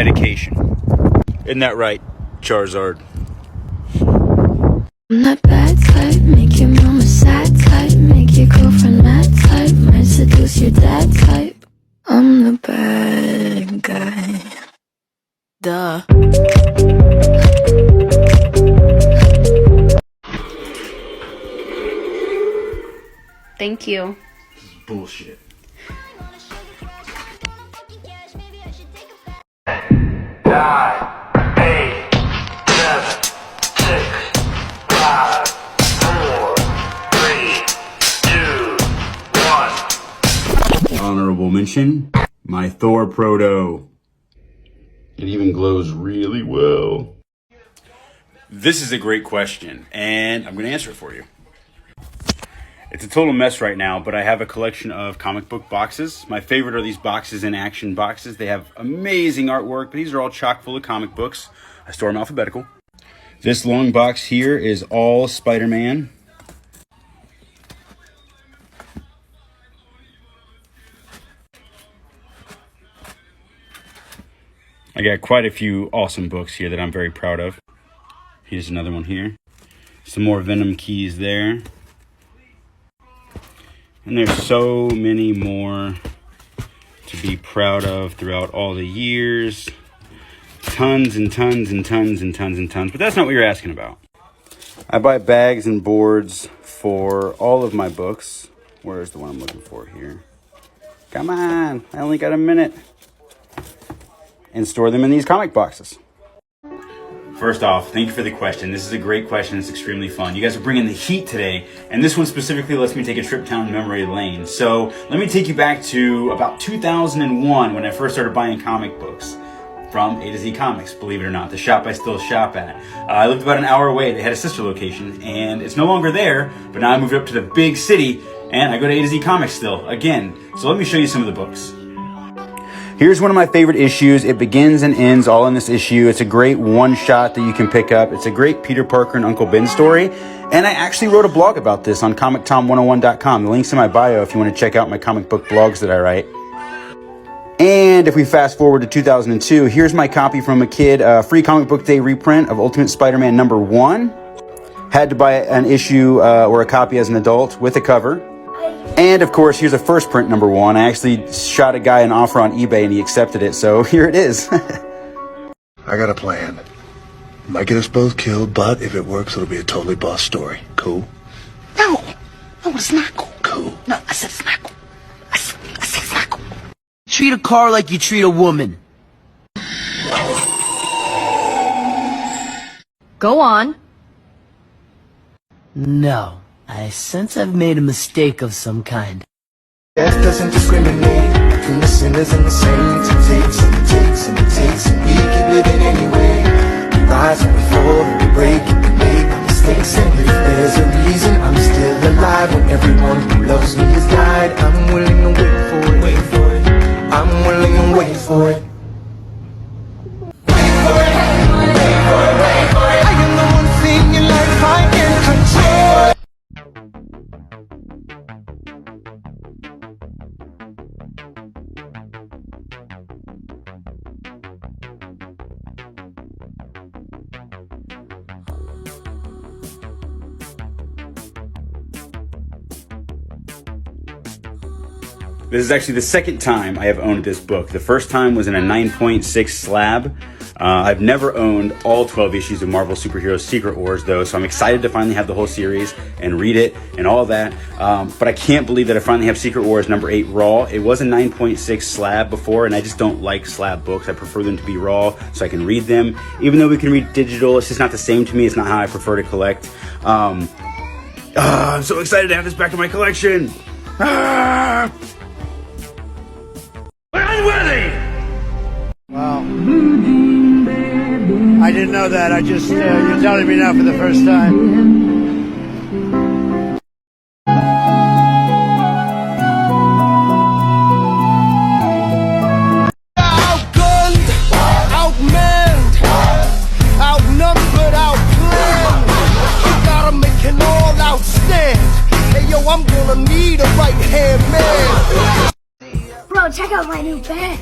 dedication. Isn't that right, Charizard? I'm that bad type, make your mama sad type, make your girlfriend mad type, might seduce your dad type. I'm the bad guy. Duh. Thank you. This is bullshit. Honorable mention, my Thor Proto. It even glows really well. This is a great question, and I'm going to answer it for you. It's a total mess right now, but I have a collection of comic book boxes. My favorite are these boxes in action boxes. They have amazing artwork, but these are all chock full of comic books. I store them alphabetical. This long box here is all Spider-Man. I got quite a few awesome books here that I'm very proud of. Here's another one here. Some more Venom keys there. And there's so many more to be proud of throughout all the years. Tons and tons and tons and tons and tons. But that's not what you're asking about. I buy bags and boards for all of my books. Where's the one I'm looking for here? Come on, I only got a minute. And store them in these comic boxes. First off, thank you for the question. This is a great question. It's extremely fun. You guys are bringing the heat today, and this one specifically lets me take a trip down memory lane. So let me take you back to about 2001 when I first started buying comic books from A to Z Comics, believe it or not, the shop I still shop at. I lived about an hour away. They had a sister location, and it's no longer there, but now I moved up to the big city, and I go to A to Z Comics still, again. So let me show you some of the books. Here's one of my favorite issues. It begins and ends all in this issue. It's a great one-shot that you can pick up. It's a great Peter Parker and Uncle Ben story. And I actually wrote a blog about this on comictom101.com. The link's in my bio if you want to check out my comic book blogs that I write. And if we fast forward to 2002, here's my copy from a kid, free comic book day reprint of Ultimate Spider-Man #1. Had to buy an issue or a copy as an adult with a cover. And of course, here's a first print #1. I actually shot a guy an offer on eBay and he accepted it, so here it is. I got a plan. Might get us both killed, but if it works, it'll be a totally boss story. Cool? No, it's not cool. Cool. No, I said it's not cool. I said it's not cool. Treat a car like you treat a woman. Go on. No. I sense I've made a mistake of some kind. Death doesn't discriminate between the sinners and the saints. It takes and it takes and it takes, and we keep living anyway. We rise and we fall and we break and we make mistakes. And if there's a reason I'm still alive when everyone who loves me has died, I'm willing to wait for it. Wait for it. I'm willing to wait for it. Wait for it. Wait for it. Wait for it. I am the one thing in life I can control. This is actually the second time I have owned this book. The first time was in a 9.6 slab. I've never owned all 12 issues of Marvel Superhero Secret Wars though, so I'm excited to finally have the whole series and read it and all that. But I can't believe that I finally have Secret Wars #8 raw. It was a 9.6 slab before, and I just don't like slab books. I prefer them to be raw so I can read them. Even though we can read digital, it's just not the same to me. It's not how I prefer to collect. I'm so excited to have this back in my collection. Wow. I didn't know that. I just, you're telling me now for the first time. Outgunned, outmanned, outnumbered, outplanned. You gotta make an all-out stand. Hey yo, I'm gonna need a right-hand man. Bro, check out my new bag.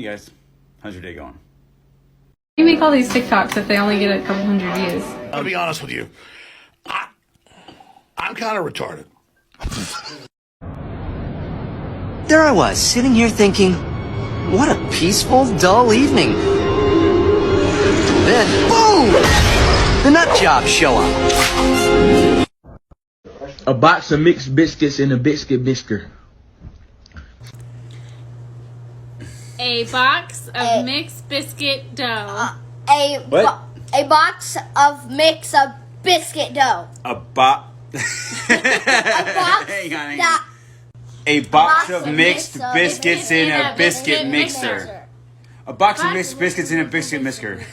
Hey guys, how's your day going? You make all these TikToks if they only get a couple hundred views. I'll be honest with you. I'm kind of retarded. There I was, sitting here thinking, what a peaceful, dull evening. Then, boom! The nut jobs show up. A box of mixed biscuits and a biscuit biscuit. A box of mixed biscuit dough. A box of mix of biscuit dough. A box. Hang on. A box of mixed biscuits in a biscuit mixer. A box of mixed biscuits in a biscuit mixer.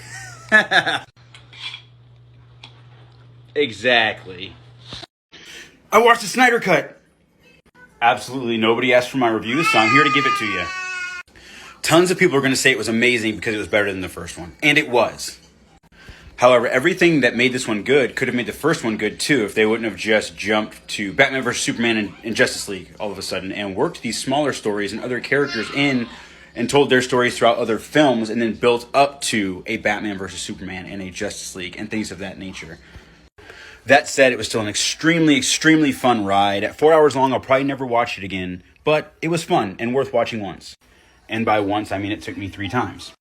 Exactly. I watched the Snyder Cut. Absolutely nobody asked for my review, so I'm here to give it to you. Tons of people are going to say it was amazing because it was better than the first one. And it was. However, everything that made this one good could have made the first one good too if they wouldn't have just jumped to Batman vs. Superman and Justice League all of a sudden and worked these smaller stories and other characters in and told their stories throughout other films and then built up to a Batman vs. Superman and a Justice League and things of that nature. That said, it was still an extremely, extremely fun ride. At 4 hours long, I'll probably never watch it again, but it was fun and worth watching once. And by once, I mean it took me 3 times.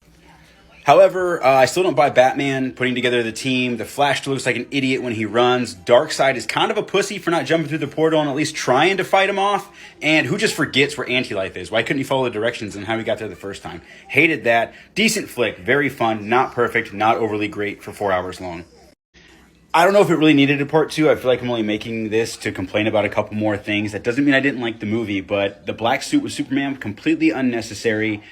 However, I still don't buy Batman putting together the team. The Flash looks like an idiot when he runs. Darkseid is kind of a pussy for not jumping through the portal and at least trying to fight him off. And who just forgets where Anti-Life is? Why couldn't he follow the directions and how he got there the first time? Hated that. Decent flick. Very fun. Not perfect. Not overly great for 4 hours long. I don't know if it really needed a part 2. I feel like I'm only making this to complain about a couple more things. That doesn't mean I didn't like the movie, but the black suit with Superman, completely unnecessary.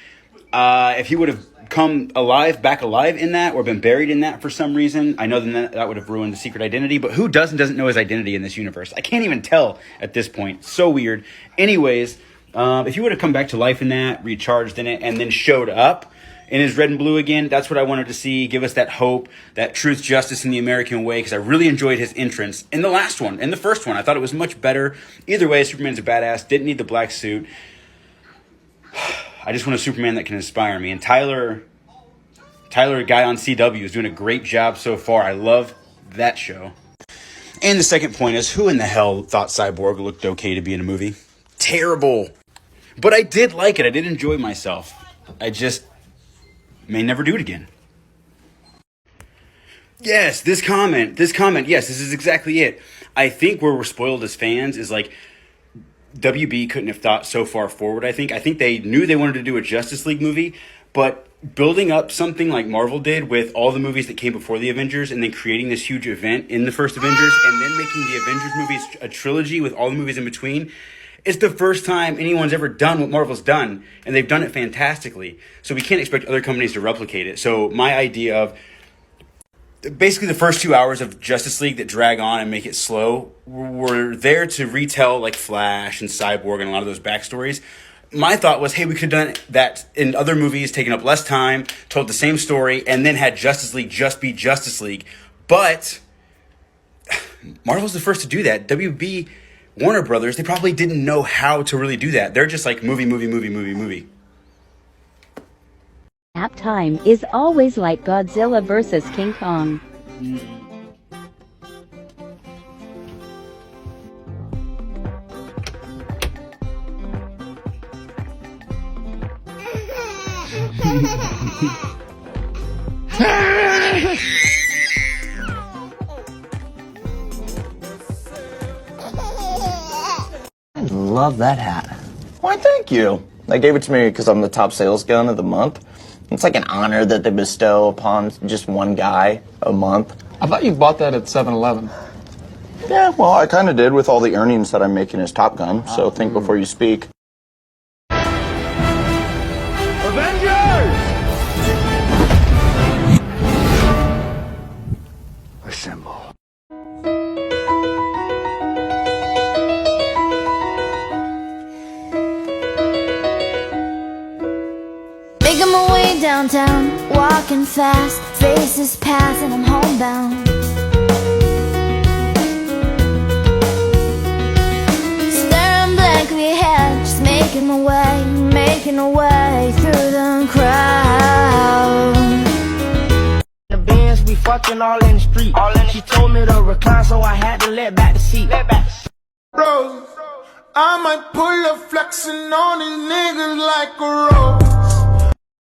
If he would have come back alive in that or been buried in that for some reason, I know then that would have ruined the secret identity, but who doesn't know his identity in this universe? I can't even tell at this point. So weird. Anyways, if he would have come back to life in that, recharged in it, and then showed up in his red and blue again, that's what I wanted to see. Give us that hope, that truth, justice in the American way, because I really enjoyed his entrance in the last one. In the first one, I thought it was much better. Either way, Superman's a badass. Didn't need the black suit. I just want a Superman that can inspire me. And Tyler, a guy on CW, is doing a great job so far. I love that show. And the second point is, who in the hell thought Cyborg looked okay to be in a movie? Terrible. But I did like it. I did enjoy myself. I just may never do it again. Yes, this comment, yes, this is exactly it. I think where we're spoiled as fans is like, WB couldn't have thought so far forward, I think. I think they knew they wanted to do a Justice League movie, but building up something like Marvel did with all the movies that came before the Avengers and then creating this huge event in the first Avengers and then making the Avengers movies a trilogy with all the movies in between, it's the first time anyone's ever done what Marvel's done, and they've done it fantastically. So we can't expect other companies to replicate it. So my idea of basically the first 2 hours of Justice League that drag on and make it slow were there to retell like Flash and Cyborg and a lot of those backstories. My thought was, hey, we could have done that in other movies, taken up less time, told the same story, and then had Justice League just be Justice League. But Marvel's the first to do that. WB, Warner Brothers, they probably didn't know how to really do that. They're just like movie. Nap time is always like Godzilla vs. King Kong. I love that hat. Why, thank you. They gave it to me because I'm the top sales gun of the month. It's like an honor that they bestow upon just one guy a month. I thought you bought that at 7-Eleven. Yeah, well, I kind of did with all the earnings that I'm making as Top Gun, so think before you speak. Avengers! Assemble. Making my way downtown, walking fast, faces pass and I'm homebound. Staring blankly ahead, just making my way, making her way through the crowd. The bands we fucking all in the street. She told me to recline, so I had to let back the seat. Bro, I might pull up flexing on these niggas like a rose.